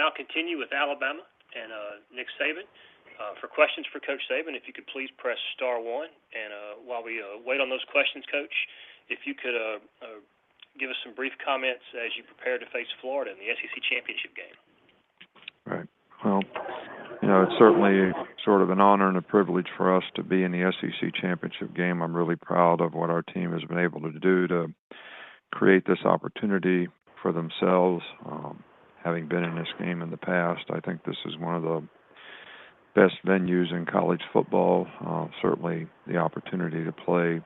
now continue with Alabama and Nick Saban. For questions for Coach Saban, if you could please press *1. And while we wait on those questions, Coach, if you could give us some brief comments as you prepare to face Florida in the SEC championship game. Right. Well, it's certainly sort of an honor and a privilege for us to be in the SEC championship game. I'm really proud of what our team has been able to do to create this opportunity for themselves. Having been in this game in the past, I think this is one of the best venues in college football. Certainly the opportunity to play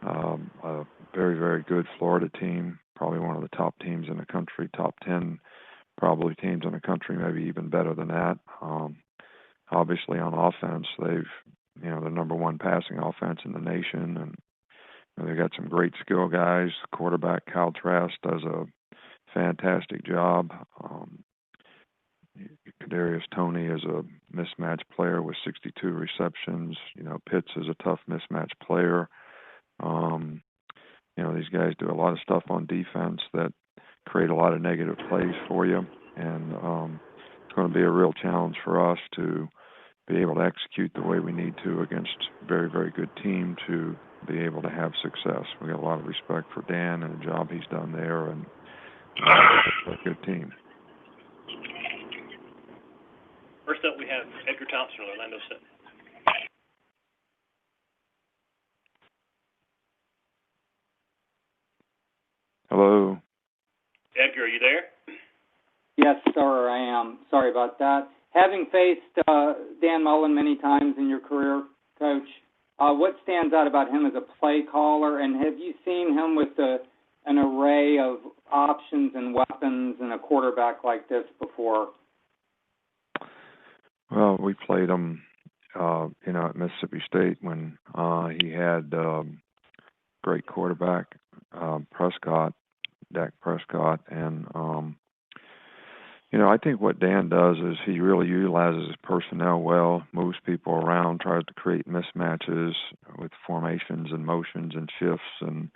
a very, very good Florida team, probably one of the top teams in the country, top 10 probably teams in the country, maybe even better than that. Obviously on offense, they've, the number one passing offense in the nation, and they've got some great skill guys. Quarterback Kyle Trask does a fantastic job. Kadarius Toney is a mismatched player with 62 receptions. Pitts is a tough mismatched player. These guys do a lot of stuff on defense that create a lot of negative plays for you, and it's going to be a real challenge for us to be able to execute the way we need to against a very, very good team to be able to have success. We got a lot of respect for Dan and the job he's done there, and a good team. First up, we have Edgar Thompson of Orlando City. Hello. Edgar, are you there? Yes, sir, I am. Sorry about that. Having faced Dan Mullen many times in your career, Coach, what stands out about him as a play caller, and have you seen him with an array of options and weapons in a quarterback like this before? Well, we played him, at Mississippi State when he had great quarterback, Dak Prescott, and I think what Dan does is he really utilizes his personnel well, moves people around, tries to create mismatches with formations and motions and shifts, and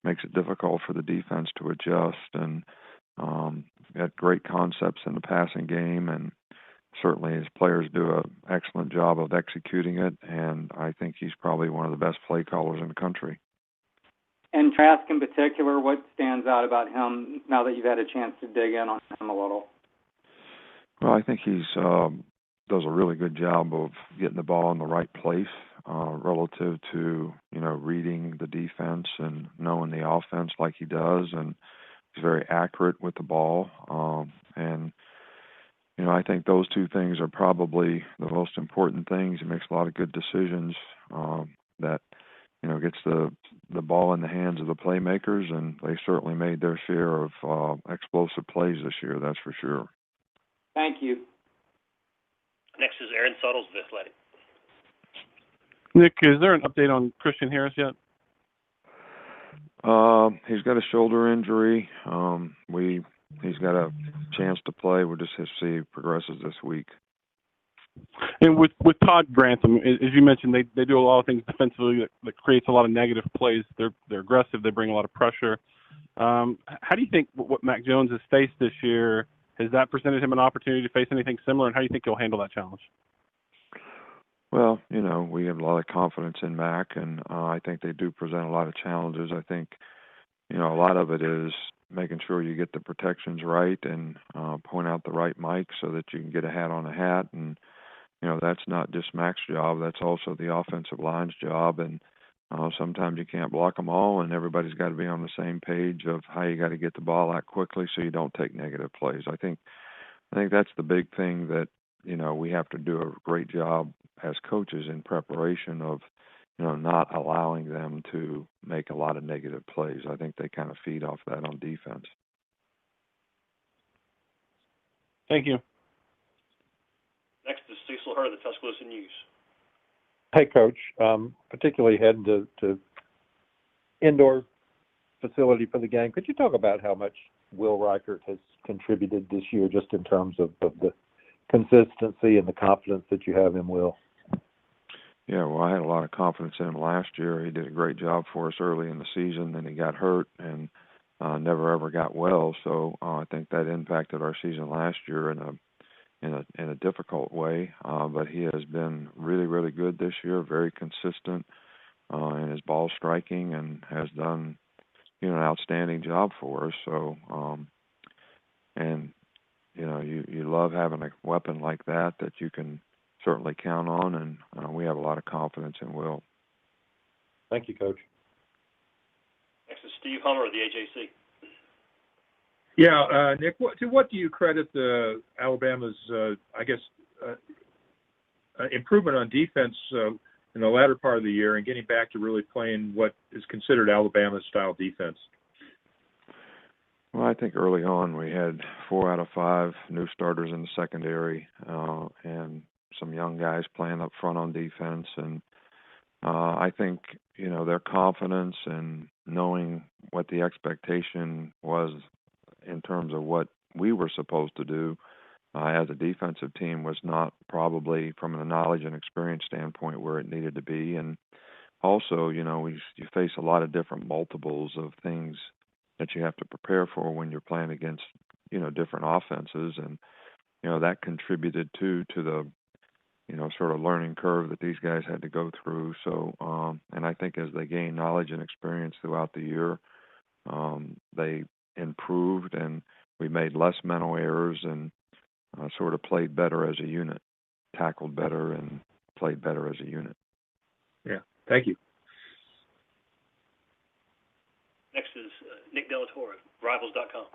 makes it difficult for the defense to adjust. And got great concepts in the passing game, and certainly his players do an excellent job of executing it, and I think he's probably one of the best play callers in the country. And Trask in particular, what stands out about him now that you've had a chance to dig in on him a little? Well, I think he's does a really good job of getting the ball in the right place relative to, reading the defense and knowing the offense like he does, and he's very accurate with the ball. I think those two things are probably the most important things. He makes a lot of good decisions that, gets the ball in the hands of the playmakers, and they certainly made their share of explosive plays this year, that's for sure. Thank you. Next is Aaron Suttles of Athletic. Nick, is there an update on Christian Harris yet? He's got a shoulder injury. He's got a chance to play. We'll just have to see if he progresses this week. And with Todd Grantham, as you mentioned, they do a lot of things defensively that creates a lot of negative plays. They're aggressive. They bring a lot of pressure. How do you think what Mac Jones has faced this year, has that presented him an opportunity to face anything similar, and how do you think he'll handle that challenge? Well, we have a lot of confidence in Mac, and I think they do present a lot of challenges. I think, a lot of it is making sure you get the protections right and point out the right mic so that you can get a hat on a hat. And, that's not just Mac's job. That's also the offensive line's job. And sometimes you can't block them all, and everybody's got to be on the same page of how you got to get the ball out quickly so you don't take negative plays. I think that's the big thing that, we have to do a great job as coaches in preparation of, not allowing them to make a lot of negative plays. I think they kind of feed off that on defense. Thank you. Next is Cecil Hurd of the Tuscaloosa News. Hey, Coach. Particularly heading to indoor facility for the game. Could you talk about how much Will Reichert has contributed this year, just in terms of the consistency and the confidence that you have in Will? Yeah, well, I had a lot of confidence in him last year. He did a great job for us early in the season, then he got hurt, and never ever got well. So I think that impacted our season last year in a difficult way. But he has been really, really good this year, very consistent in his ball striking, and has done an outstanding job for us. So and you love having a weapon like that you can certainly count on, and we have a lot of confidence in Will. Thank you, Coach. Next is Steve Hummer of the AJC. Yeah, Nick, to what do you credit Alabama's, improvement on defense in the latter part of the year and getting back to really playing what is considered Alabama's style defense? Well, I think early on we had 4 out of 5 new starters in the secondary, and some young guys playing up front on defense. And I think, their confidence and knowing what the expectation was in terms of what we were supposed to do as a defensive team was not probably, from a knowledge and experience standpoint, where it needed to be. And also, you face a lot of different multiples of things that you have to prepare for when you're playing against, different offenses. And, that contributed to the, sort of learning curve that these guys had to go through. So, and I think as they gain knowledge and experience throughout the year, they improved, and we made less mental errors and sort of played better as a unit, tackled better and played better as a unit. Yeah, thank you. Next is Nick Delatorre, Rivals.com.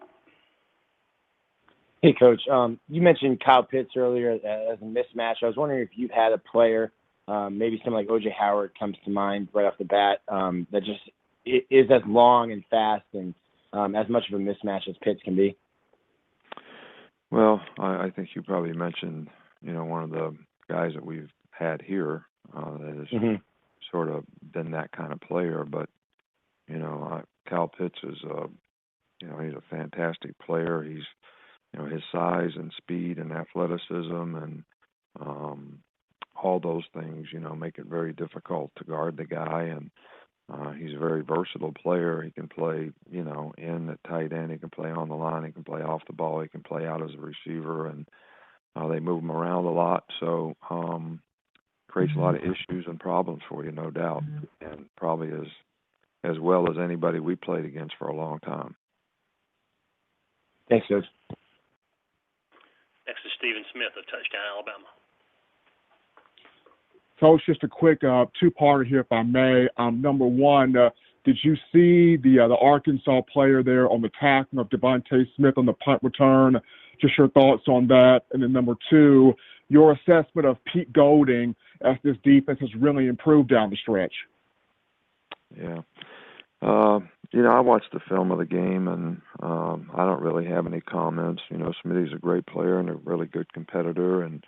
Hey, Coach. You mentioned Kyle Pitts earlier as a mismatch. I was wondering if you've had a player, maybe someone like O.J. Howard comes to mind right off the bat, that just is as long and fast and as much of a mismatch as Pitts can be. Well, I think you probably mentioned, one of the guys that we've had here that has sort of been that kind of player. But, Kyle Pitts is, he's a fantastic player. He's, his size and speed and athleticism and all those things, make it very difficult to guard the guy. And he's a very versatile player. He can play, in at tight end. He can play on the line. He can play off the ball. He can play out as a receiver. And they move him around a lot. So creates a lot of issues and problems for you, no doubt. And probably as well as anybody we played against for a long time. Thanks, Coach. Next is Stephen Smith of Touchdown Alabama. Coach, just a quick two-parter here, if I may. Number one, did you see the Arkansas player there on the tackle of Devontae Smith on the punt return? Just your thoughts on that. And then number two, your assessment of Pete Golding as this defense has really improved down the stretch. Yeah. I watched the film of the game, and I don't really have any comments. Smitty's a great player and a really good competitor, and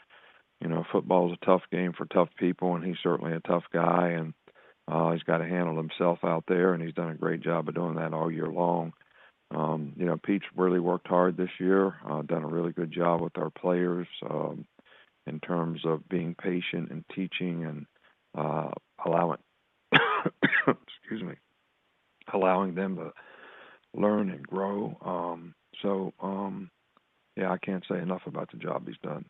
football is a tough game for tough people, and he's certainly a tough guy, and he's got to handle himself out there, and he's done a great job of doing that all year long. Pete's really worked hard this year, done a really good job with our players in terms of being patient and teaching and allowing allowing them to learn and grow. I can't say enough about the job he's done.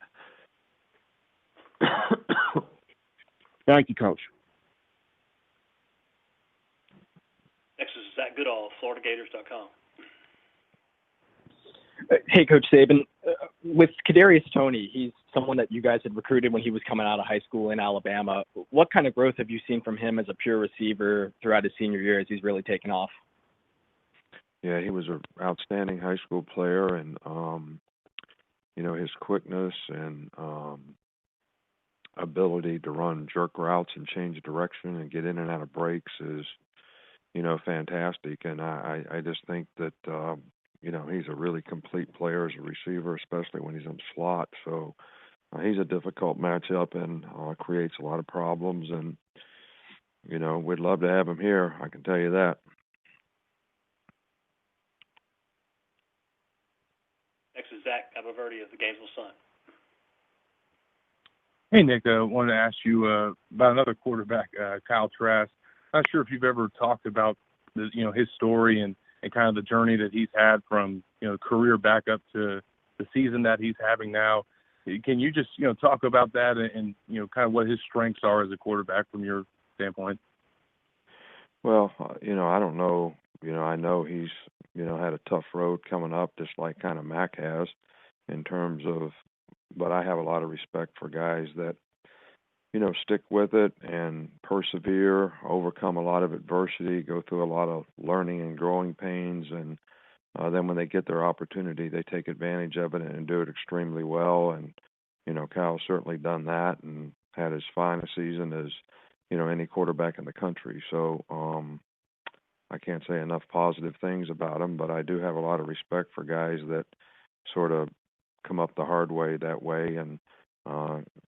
Thank you, Coach. Next is Zach Goodall, FloridaGators.com. Hey, Coach Saban. With Kadarius Toney, he's someone that you guys had recruited when he was coming out of high school in Alabama. What kind of growth have you seen from him as a pure receiver throughout his senior year as he's really taken off? Yeah, he was an outstanding high school player, and his quickness and ability to run jerk routes and change direction and get in and out of breaks is, fantastic. And I just think that, he's a really complete player as a receiver, especially when he's in slot. So he's a difficult matchup and creates a lot of problems. And, we'd love to have him here, I can tell you that. Next is Zach Abaverde of the Gainesville Sun. Hey, Nick, I wanted to ask you about another quarterback, Kyle Trask. Not sure if you've ever talked about his story and and kind of the journey that he's had from, career back up to the season that he's having now. Can you just, talk about that and kind of what his strengths are as a quarterback from your standpoint? Well, I don't know. I know he's, had a tough road coming up, just like kind of Mac has in terms of, but I have a lot of respect for guys that, stick with it and persevere, overcome a lot of adversity, go through a lot of learning and growing pains, and then when they get their opportunity, they take advantage of it and do it extremely well. And, Kyle's certainly done that and had his finest season as, any quarterback in the country. So I can't say enough positive things about him, but I do have a lot of respect for guys that sort of come up the hard way that way. And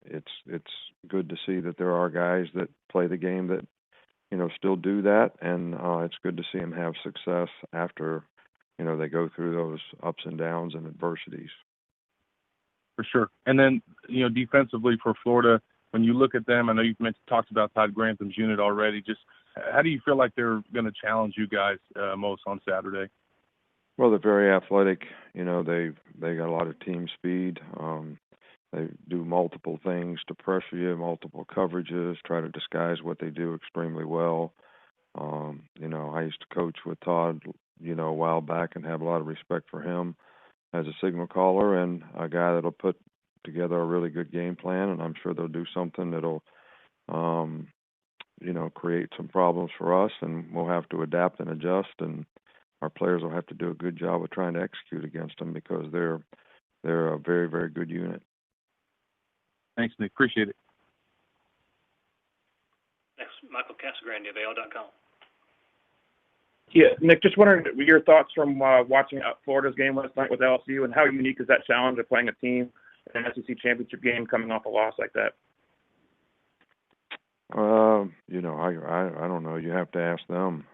it's good to see that there are guys that play the game that, still do that. And it's good to see them have success after, they go through those ups and downs and adversities. For sure. And then, defensively for Florida, when you look at them, I know you've talked about Todd Grantham's unit already. Just how do you feel like they're going to challenge you guys most on Saturday? Well, they're very athletic. They got a lot of team speed. They do multiple things to pressure you, multiple coverages, try to disguise what they do extremely well. I used to coach with Todd, a while back and have a lot of respect for him as a signal caller and a guy that'll put together a really good game plan, and I'm sure they'll do something that'll, create some problems for us, and we'll have to adapt and adjust, and our players will have to do a good job of trying to execute against them because they're a very, very good unit. Thanks, Nick. Appreciate it. Next, Michael Casagrande of AL.com. Yeah, Nick, just wondering your thoughts from watching Florida's game last night with LSU, and how unique is that challenge of playing a team in an SEC championship game coming off a loss like that? I don't know. You have to ask them.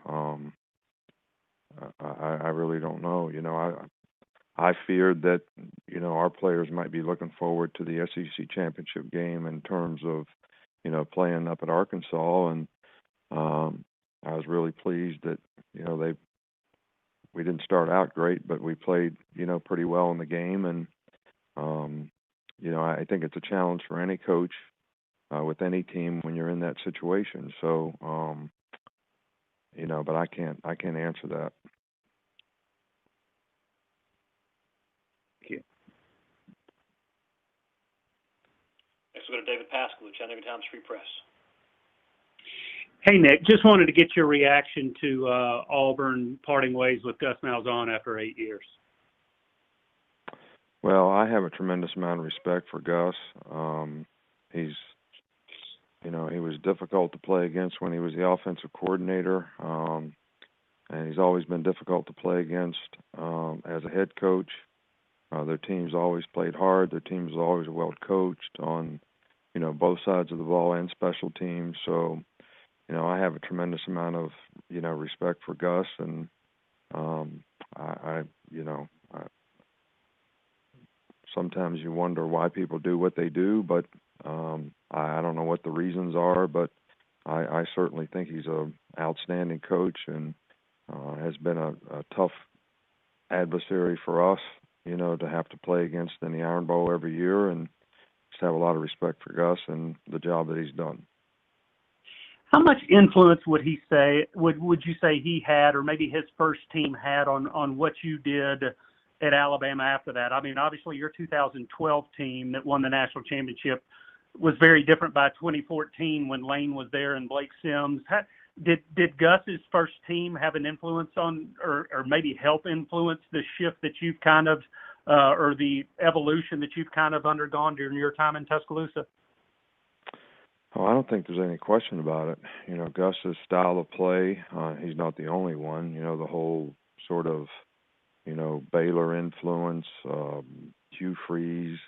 I really don't know. I feared that, our players might be looking forward to the SEC championship game in terms of, playing up at Arkansas, and I was really pleased that, we didn't start out great, but we played, pretty well in the game, and I think it's a challenge for any coach with any team when you're in that situation. So, but I can't answer that. Thank you. Next, we'll go to David Pascal, Chattanooga Times Free Press. Hey, Nick, just wanted to get your reaction to Auburn parting ways with Gus Malzahn after 8 years. Well, I have a tremendous amount of respect for Gus. He was difficult to play against when he was the offensive coordinator, and he's always been difficult to play against as a head coach. Their team's always played hard. Their team's always well coached on, both sides of the ball and special teams. So, I have a tremendous amount of, respect for Gus, and sometimes you wonder why people do what they do, but I don't know what the reasons are, but I certainly think he's an outstanding coach and has been a tough adversary for us, to have to play against in the Iron Bowl every year, and just have a lot of respect for Gus and the job that he's done. How much influence would you say he had, or maybe his first team had, on what you did at Alabama after that? I mean, obviously your 2012 team that won the national championship was very different by 2014 when Lane was there and Blake Sims. Did Gus's first team have an influence on, or maybe help influence the shift that you've kind of, or the evolution that you've kind of undergone during your time in Tuscaloosa? Oh, I don't think there's any question about it. Gus's style of play, he's not the only one. The whole sort of, Baylor influence, Hugh Freeze,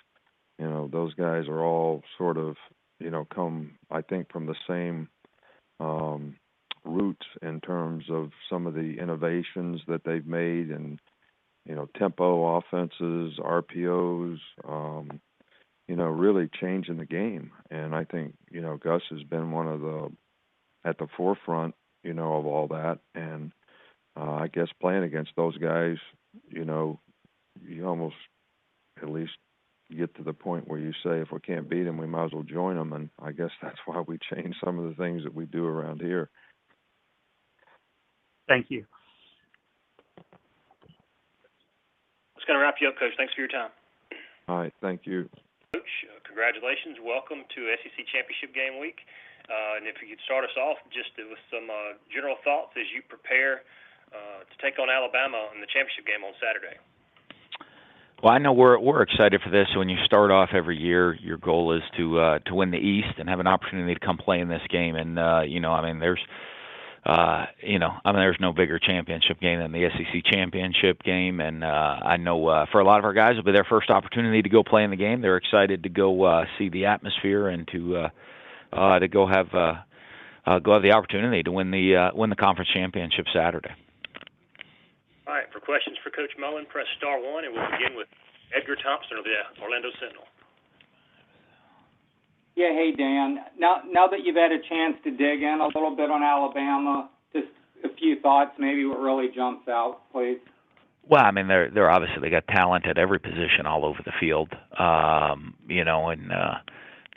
those guys are all sort of, come, I think, from the same roots in terms of some of the innovations that they've made, and, tempo offenses, RPOs, really changing the game. And I think, Gus has been one of at the forefront, of all that. And, I guess playing against those guys, you almost at least get to the point where you say, if we can't beat them, we might as well join them. And I guess that's why we change some of the things that we do around here. Thank you. That's going to wrap you up, Coach. Thanks for your time. All right, thank you. Coach, congratulations. Welcome to SEC Championship Game Week. And if you could start us off just with some general thoughts as you prepare to take on Alabama in the championship game on Saturday. Well, I know we're excited for this. When you start off every year, your goal is to win the East and have an opportunity to come play in this game. And there's no bigger championship game than the SEC championship game. And I know for a lot of our guys, it'll be their first opportunity to go play in the game. They're excited to go see the atmosphere and to go have the opportunity to win the conference championship Saturday. All right, for questions for Coach Mullen, press star 1, and we'll begin with Edgar Thompson of the Orlando Sentinel. Yeah, hey, Dan. Now that you've had a chance to dig in a little bit on Alabama, just a few thoughts, maybe what really jumps out, please. Well, I mean, they're obviously, they got talent at every position all over the field,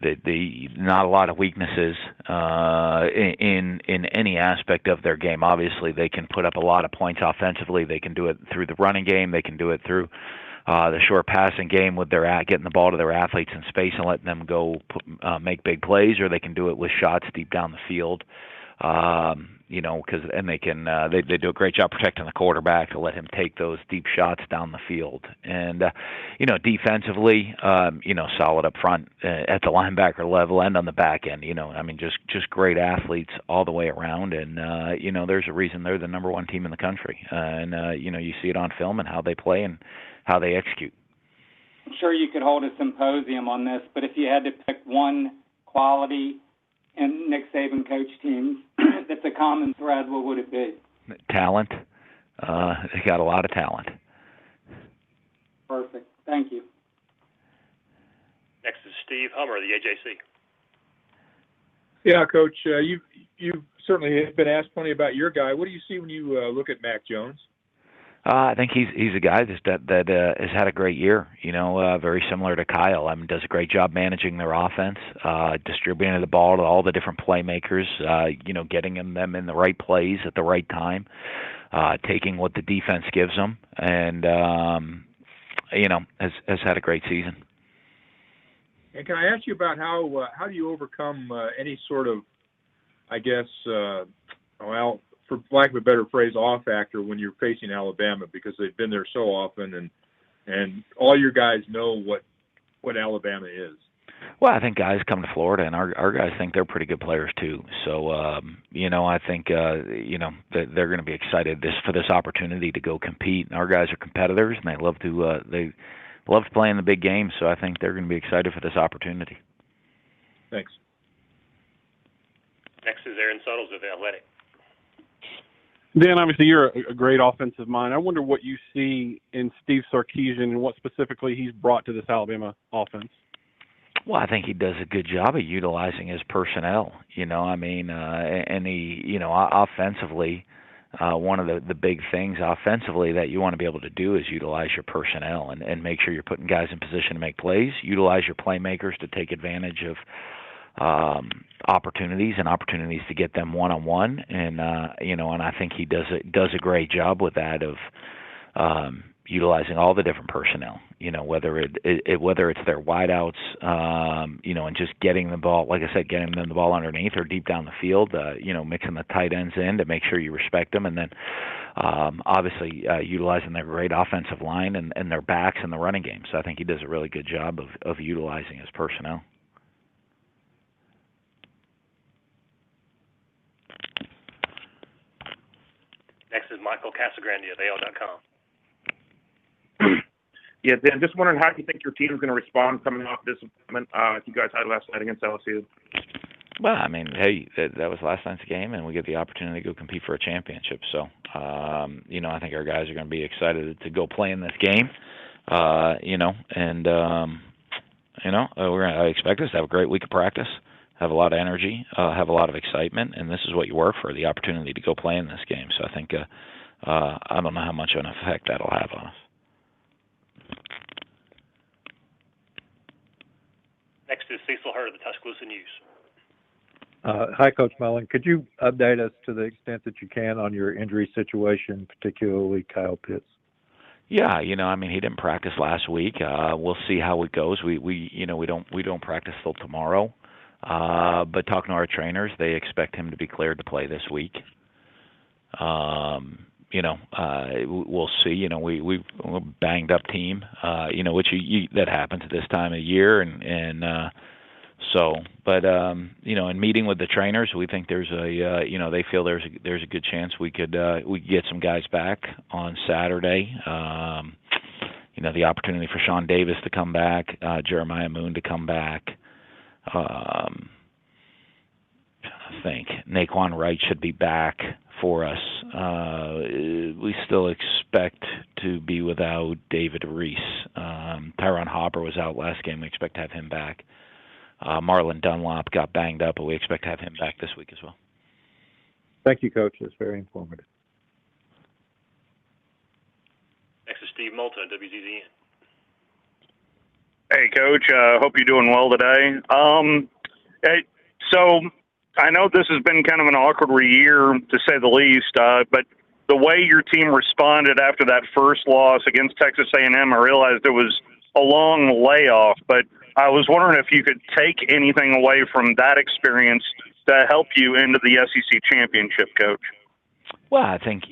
the not a lot of weaknesses in any aspect of their game. Obviously, they can put up a lot of points offensively. They can do it through the running game. They can do it through the short passing game with getting the ball to their athletes in space and letting them go make big plays, or they can do it with shots deep down the field. They do a great job protecting the quarterback to let him take those deep shots down the field. And defensively, solid up front at the linebacker level and on the back end. Just great athletes all the way around. And there's a reason they're the number one team in the country. You see it on film and how they play and how they execute. I'm sure you could hold a symposium on this, but if you had to pick one quality in Nick Saban coach teams that's a common thread, what would it be? Talent. They got a lot of talent. Perfect. Thank you. Next is Steve Hummer of the AJC. Yeah, Coach, you've certainly been asked plenty about your guy. What do you see when you look at Mac Jones? I think he's a guy that has had a great year. Very similar to Kyle. I mean, does a great job managing their offense, distributing the ball to all the different playmakers. Getting them in the right plays at the right time, taking what the defense gives them, and has had a great season. And can I ask you about how do you overcome any sort of, I guess, for lack of a better phrase, off factor when you're facing Alabama, because they've been there so often and all your guys know what Alabama is? Well, I think guys come to Florida, and our guys think they're pretty good players too. So, I think that they're going to be excited for this opportunity to go compete. And our guys are competitors, and they love to play in the big games. So I think they're going to be excited for this opportunity. Thanks. Next is Aaron Suttles of The Athletic. Dan, obviously you're a great offensive mind. I wonder what you see in Steve Sarkisian and what specifically he's brought to this Alabama offense. Well, I think he does a good job of utilizing his personnel. Offensively, one of the big things offensively that you want to be able to do is utilize your personnel and make sure you're putting guys in position to make plays. Utilize your playmakers to take advantage of opportunities to get them one-on-one, and I think he does a great job with that of utilizing all the different personnel. Whether it's their wideouts, and just getting the ball, like I said, getting them the ball underneath or deep down the field. Mixing the tight ends in to make sure you respect them, and then obviously utilizing their great offensive line and their backs in the running game. So I think he does a really good job of utilizing his personnel. Next is Michael Casagrande of AL.com. Yeah, Dan, just wondering how you think your team is going to respond coming off disappointment you guys had last night against LSU. Well, I mean, hey, that was last night's game, and we get the opportunity to go compete for a championship. So, I think our guys are going to be excited to go play in this game. I expect us to have a great week of practice, have a lot of energy, have a lot of excitement, and this is what you work for, the opportunity to go play in this game. So I think I don't know how much of an effect that'll have on us. Next is Cecil Hurd of the Tuscaloosa News. Hi, Coach Mullen. Could you update us to the extent that you can on your injury situation, particularly Kyle Pitts? Yeah, he didn't practice last week. We'll see how it goes. We don't practice till tomorrow. But talking to our trainers, they expect him to be cleared to play this week. We'll see. We're a banged up team. Which that happens at this time of year, and in meeting with the trainers, we think there's they feel there's a good chance we could get some guys back on Saturday. The opportunity for Sean Davis to come back, Jeremiah Moon to come back. I think Naquan Wright should be back for us. We still expect to be without David Reese. Tyron Hopper was out last game. We expect to have him back. Marlon Dunlop got banged up, but we expect to have him back this week as well. Thank you, Coach. That's very informative. Next is Steve Moulton of WZZN. Hey, Coach. Hope you're doing well today. So I know this has been kind of an awkward year, to say the least, but the way your team responded after that first loss against Texas A&M, I realized it was a long layoff, but I was wondering if you could take anything away from that experience to help you into the SEC championship, Coach. Well, I think,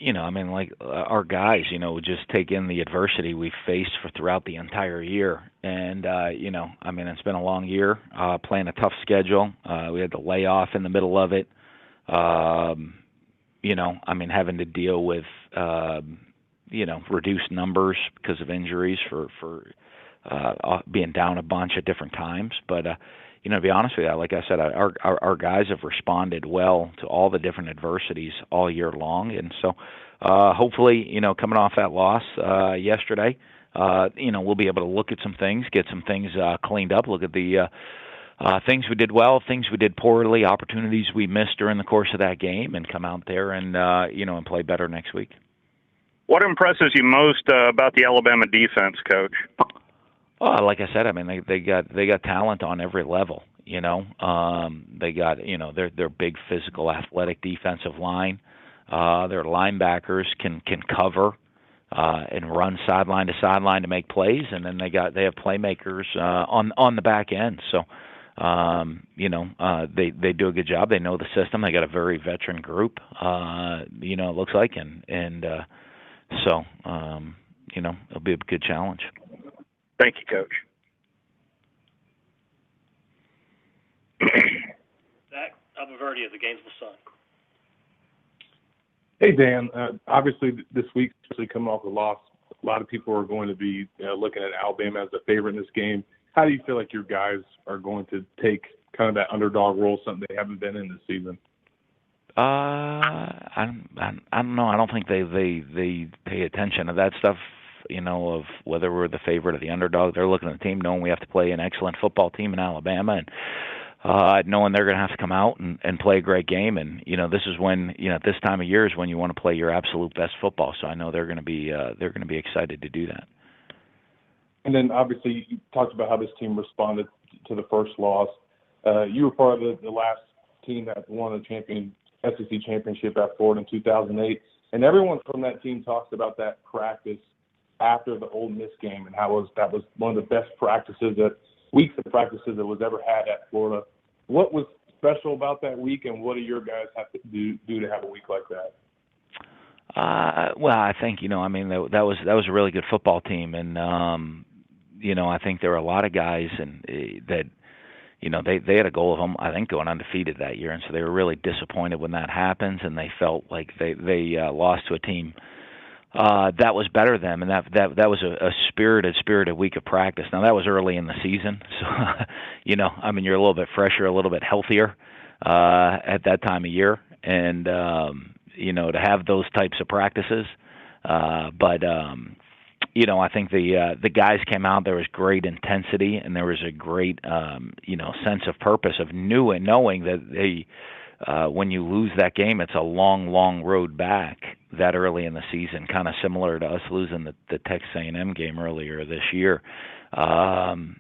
our guys, just take in the adversity we've faced throughout the entire year. And, it's been a long year, playing a tough schedule. We had the layoff in the middle of it. Having to deal with, reduced numbers because of injuries for being down a bunch at different times. But, to be honest with you, like I said, our guys have responded well to all the different adversities all year long. And so hopefully, coming off that loss yesterday, we'll be able to look at some things, get some things cleaned up, look at the things we did well, things we did poorly, opportunities we missed during the course of that game, and come out there and, and play better next week. What impresses you most about the Alabama defense, Coach? Well, like I said, they got talent on every level. They got their big physical, athletic defensive line. Their linebackers can cover and run sideline to sideline to make plays, and then they have playmakers on the back end. So they do a good job. They know the system. They got a very veteran group. It looks like, so it'll be a good challenge. Thank you, Coach. Zach Albaverdi of the Gainesville Sun. Hey, Dan. Obviously, this week, especially coming off the loss, a lot of people are going to be looking at Alabama as a favorite in this game. How do you feel like your guys are going to take kind of that underdog role, something they haven't been in this season? I don't know. I don't think they pay attention to that stuff. Of whether we're the favorite or the underdog. They're looking at the team, knowing we have to play an excellent football team in Alabama, and knowing they're going to have to come out and play a great game. And this is when at this time of year is when you want to play your absolute best football. So I know they're going to be excited to do that. And then obviously you talked about how this team responded to the first loss. You were part of the last team that won the SEC championship at Florida in 2008, and everyone from that team talks about that practice after the Ole Miss game and how that was one of the best weeks of practices that was ever had at Florida. What was special about that week, and what do your guys have to do to have a week like that? Well, I think that was a really good football team, and I think there were a lot of guys and that they had a goal of them, I think, going undefeated that year, and so they were really disappointed when that happens, and they felt like they lost to a team that was better than them, and that was a spirited week of practice. Now that was early in the season, so you're a little bit fresher, a little bit healthier at that time of year, and to have those types of practices. But I think the guys came out. There was great intensity, and there was a great sense of purpose of knowing that they when you lose that game, it's a long, long road back that early in the season, kind of similar to us losing the Texas A&M game earlier this year. And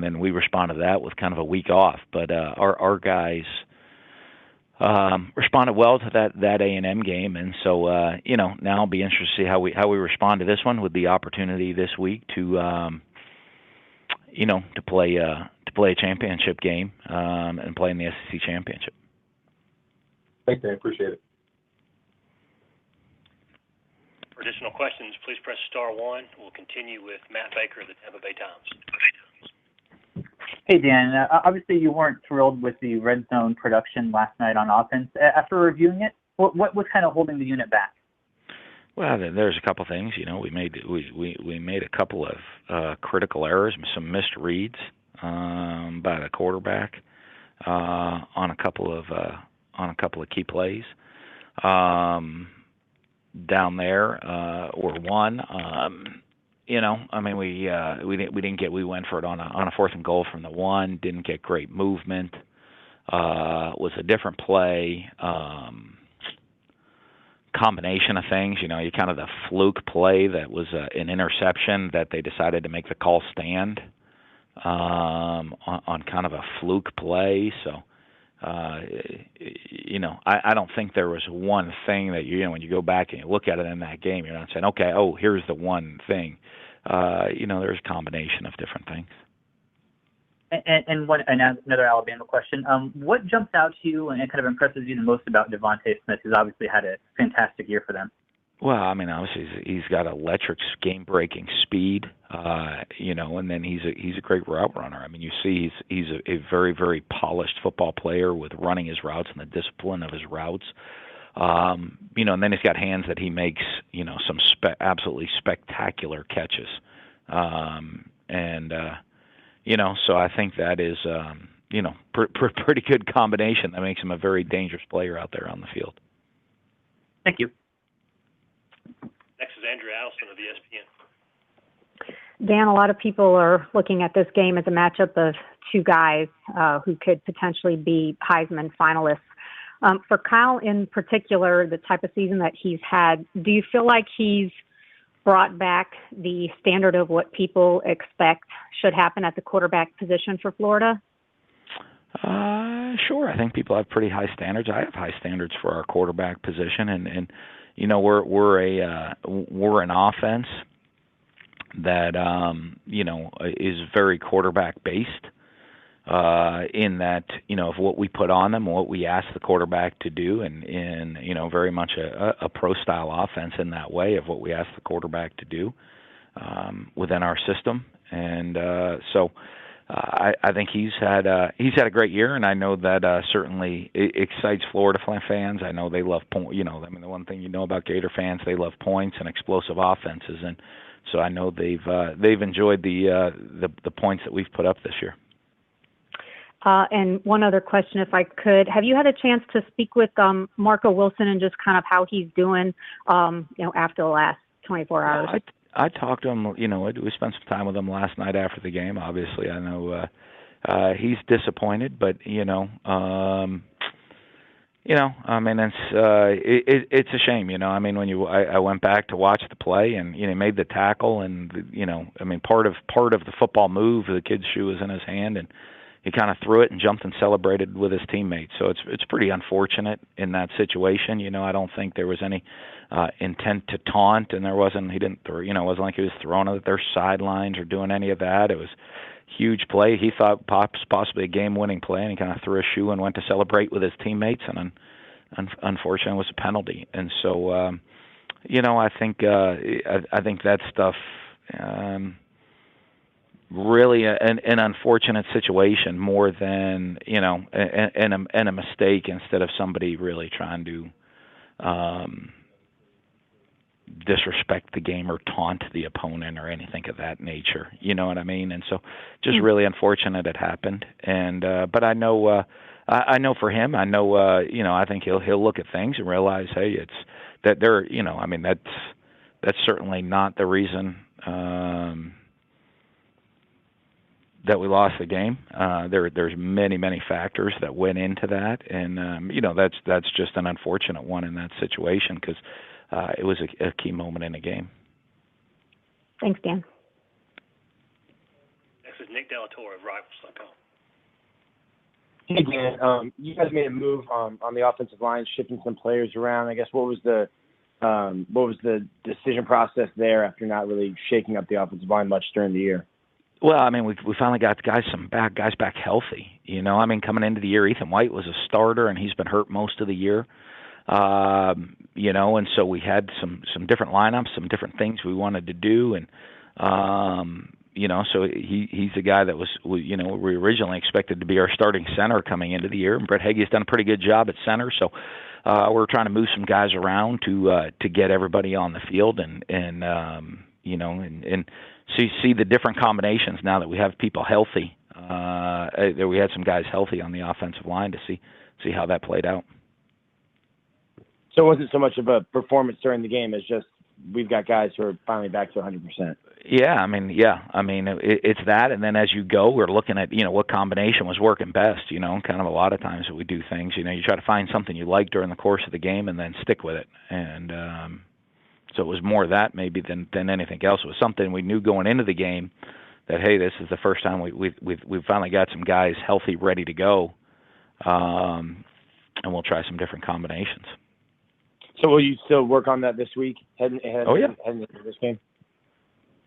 then we responded to that with kind of a week off. But our guys responded well to that A&M game, and so now I'll be interested to see how we respond to this one, with the opportunity this week to play a championship game and play in the SEC championship. Thanks, Dan. Appreciate it. For additional questions, please press star one. We'll continue with Matt Baker of the Tampa Bay Times. Hey, Dan. Obviously, you weren't thrilled with the red zone production last night on offense. After reviewing it, what was kind of holding the unit back? Well, there's a couple things. We made a couple of critical errors, some missed reads by the quarterback on a couple of key plays down there, or one. We went for it on a 4th and goal from the 1. Didn't get great movement. Was a different play. Combination of things. You kind of the fluke play that was an interception that they decided to make the call stand on kind of a fluke play. So. I don't think there was one thing that when you go back and you look at it in that game, you're not saying, okay, here's the one thing. There's a combination of different things. And another Alabama question. What jumps out to you and kind of impresses you the most about Devontae Smith, who's obviously had a fantastic year for them? Well, obviously he's got electric, game-breaking speed, and then he's a great route runner. You see he's a very, very polished football player with running his routes and the discipline of his routes. And then he's got hands that he makes, some absolutely spectacular catches. So I think that is, pretty good combination that makes him a very dangerous player out there on the field. Thank you. Next is Allison of ESPN. Dan, a lot of people are looking at this game as a matchup of two guys who could potentially be Heisman finalists. For Kyle in particular, the type of season that he's had, do you feel like he's brought back the standard of what people expect should happen at the quarterback position for Florida? Sure. I think people have pretty high standards. I have high standards for our quarterback position, and we're an offense that is very quarterback based in that of what we put on them, what we ask the quarterback to do, and in very much a pro style offense in that way of what we ask the quarterback to do within our system, and so. I think he's had a great year, and I know that certainly excites Florida fans. I know they love points. The one thing about Gator fans, they love points and explosive offenses, and so I know they've enjoyed the points that we've put up this year. And one other question, if I could, have you had a chance to speak with Marco Wilson and just kind of how he's doing, after the last 24 hours? Yeah, I talked to him, we spent some time with him last night after the game. Obviously, I know he's disappointed, but it's a shame, when I went back to watch the play and he made the tackle, and part of the football move, the kid's shoe was in his hand, and he kind of threw it and jumped and celebrated with his teammates. So it's pretty unfortunate in that situation. I don't think there was any intent to taunt, and he didn't throw, it wasn't like he was throwing it at their sidelines or doing any of that. It was a huge play. He thought possibly a game-winning play, and he kind of threw a shoe and went to celebrate with his teammates, and unfortunately it was a penalty. And so, I think that stuff, really an unfortunate situation more than and a mistake instead of somebody really trying to disrespect the game or taunt the opponent or anything of that nature. You know what I mean? And so just really unfortunate it happened. And but I know for him, I think he'll look at things and realize, hey, it's that they're that's certainly not the reason that we lost the game. There's many factors that went into that, and that's just an unfortunate one in that situation because it was a key moment in the game. Thanks, Dan. Next is Nick Delatorre of Rivals.com. Hey, Dan. You guys made a move on the offensive line, shifting some players around. I guess what was the decision process there after not really shaking up the offensive line much during the year? Well, I mean, we finally got guys back healthy. Coming into the year, Ethan White was a starter, and he's been hurt most of the year. And so we had some different lineups, some different things we wanted to do, and so he's a guy that we originally expected to be our starting center coming into the year, and Brett Hage's done a pretty good job at center, so we're trying to move some guys around to get everybody on the field and see the different combinations now that we have people healthy. That we had some guys healthy on the offensive line to see how that played out. So it wasn't so much of a performance during the game as just we've got guys who are finally back to 100%. Yeah, it's that, and then as you go, we're looking at what combination was working best. Kind of a lot of times that we do things. You try to find something you like during the course of the game and then stick with it. And so it was more that maybe than anything else. It was something we knew going into the game that hey, this is the first time we've finally got some guys healthy, ready to go, and we'll try some different combinations. So will you still work on that this week, heading into this game?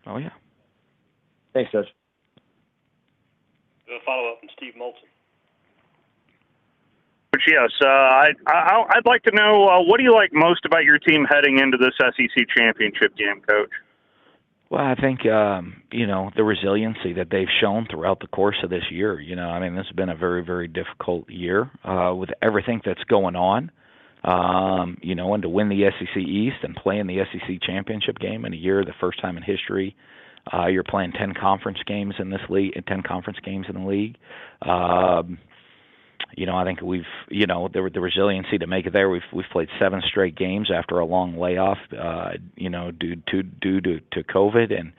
Oh, yeah. Thanks, Coach. A follow-up from Steve Moulton. Yes, I'd like to know what do you like most about your team heading into this SEC championship game, Coach? Well, I think, the resiliency that they've shown throughout the course of this year. This has been a very, very difficult year with everything that's going on. And to win the SEC East and play in the SEC championship game in a year, the first time in history, you're playing 10 conference games in this league, 10 conference games in the league. I think we've, the resiliency to make it there. We've played 7 straight games after a long layoff, due to COVID, and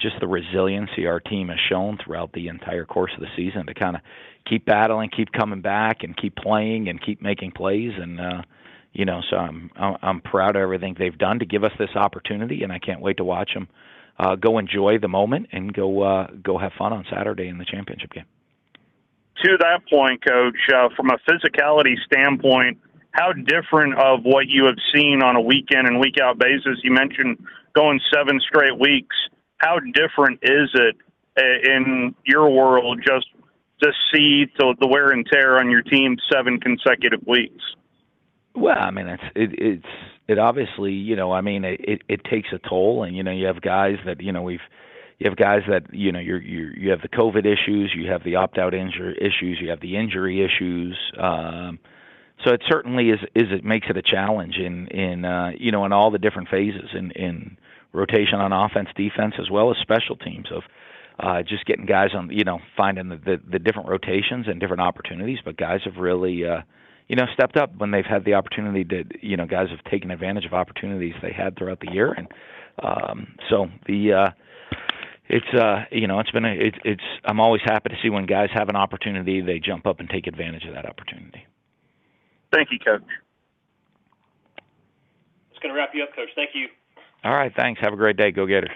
just the resiliency our team has shown throughout the entire course of the season to kind of keep battling, keep coming back, and keep playing and keep making plays. And so I'm proud of everything they've done to give us this opportunity, and I can't wait to watch them go enjoy the moment and go have fun on Saturday in the championship game. To that point, Coach, from a physicality standpoint, how different of what you have seen on a week-in and week-out basis? You mentioned going 7 straight weeks. How different is it in your world just to see the wear and tear on your team 7 consecutive weeks? Well, it obviously, it takes a toll, and you have guys that you have guys that you have the COVID issues, you have the opt-out issues, you have the injury issues. So it certainly it makes it a challenge in all the different phases in rotation on offense, defense, as well as special teams of just getting guys on, finding the different rotations and different opportunities. But guys have really, stepped up when they've had the opportunity to, guys have taken advantage of opportunities they had throughout the year. And I'm always happy to see when guys have an opportunity, they jump up and take advantage of that opportunity. Thank you, Coach. It's going to wrap you up, Coach. Thank you. All right, thanks. Have a great day. Go Gators.